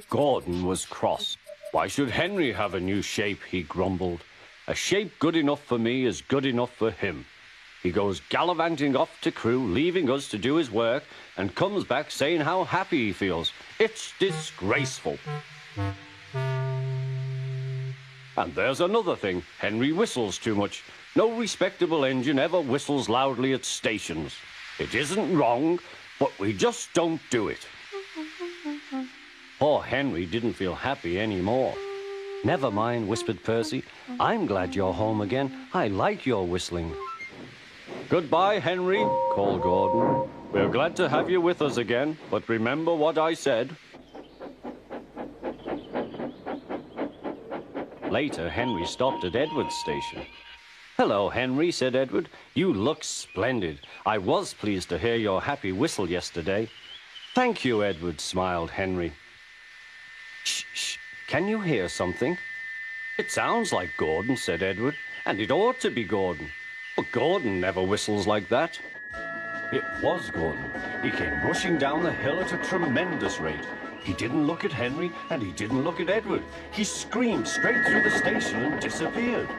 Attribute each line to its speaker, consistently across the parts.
Speaker 1: Gordon was cross. Why should Henry have a new shape, he grumbled. A shape good enough for me is good enough for him. He goes gallivanting off to Crewe, leaving us to do his work, and comes back saying how happy he feels. It's disgraceful. And there's another thing. Henry whistles too much. No respectable engine ever whistles loudly at stations. It isn't wrong, but we just don't do it. Poor Henry didn't feel happy anymore. Never mind, whispered Percy. I'm glad you're home again. I like your whistling. Goodbye, Henry, called Gordon. We're glad to have you with us again, but remember what I said. Later, Henry stopped at Edward's station. Hello, Henry, said Edward. You look splendid. I was pleased to hear your happy whistle yesterday. Thank you, Edward, smiled Henry. Shh, shh. Can you hear something? It sounds like Gordon, said Edward, and it ought to be Gordon. But Gordon never whistles like that. It was Gordon. He came rushing down the hill at a tremendous rate. He didn't look at Henry, and he didn't look at Edward. He screamed straight through the station and disappeared.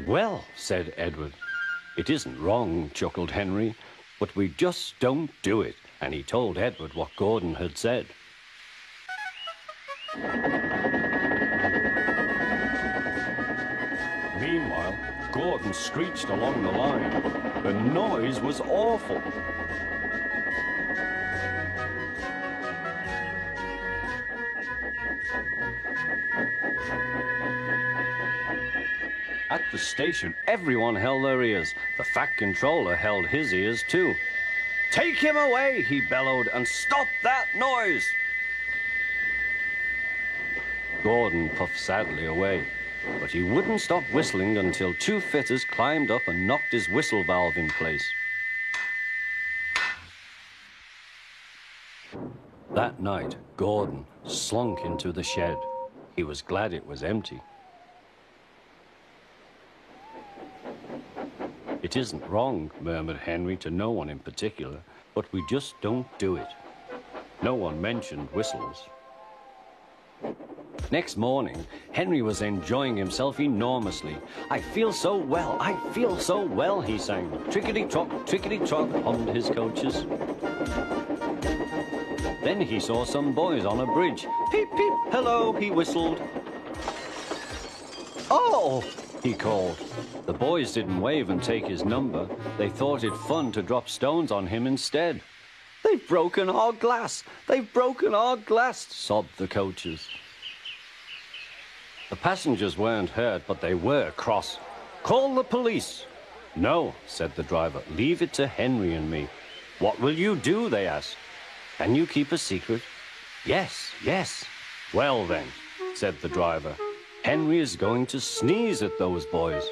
Speaker 1: Well, said Edward. It isn't wrong, chuckled Henry, but we just don't do it. And he told Edward what Gordon had said. Meanwhile, Gordon screeched along the line. The noise was awful. At the station, everyone held their ears. The Fat Controller held his ears too. Take him away, he bellowed, and stop that noise! Gordon puffed sadly away, but he wouldn't stop whistling until two fitters climbed up and knocked his whistle valve in place. That night, Gordon slunk into the shed. He was glad it was empty. It isn't wrong, murmured Henry to no one in particular, but we just don't do it. No one mentioned whistles. Next morning, Henry was enjoying himself enormously. I feel so well, he sang. Trickety-trot, hummed his coaches. Then he saw some boys on a bridge. Peep, peep, hello, he whistled. Oh, he called. The boys didn't wave and take his number. They thought it fun to drop stones on him instead. They've broken our glass! They've broken our glass! Sobbed the coaches. The passengers weren't hurt, but they were cross. Call the police! No, said the driver. Leave it to Henry and me. What will you do? They asked. Can you keep a secret? Yes, yes. Well then, said the driver. Henry is going to sneeze at those boys.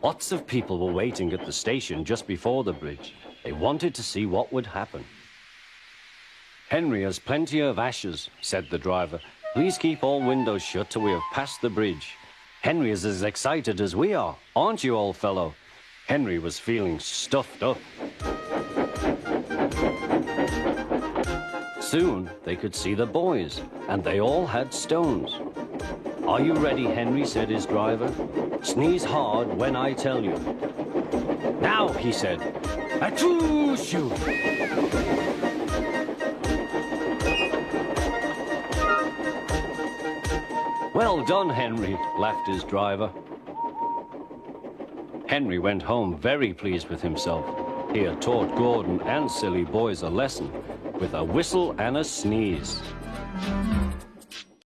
Speaker 1: Lots of people were waiting at the station just before the bridge. They wanted to see what would happen. Henry has plenty of ashes, said the driver. Please keep all windows shut till we have passed the bridge. Henry is as excited as we are, aren't you, old fellow? Henry was feeling stuffed up. Soon they could see the boys, and they all had stones. Are you ready, Henry, said his driver. Sneeze hard when I tell you. Now, he said. Achoo-shoo! Well done, Henry, laughed his driver. Henry went home very pleased with himself. He had taught Gordon and silly boys a lesson with a whistle and a sneeze.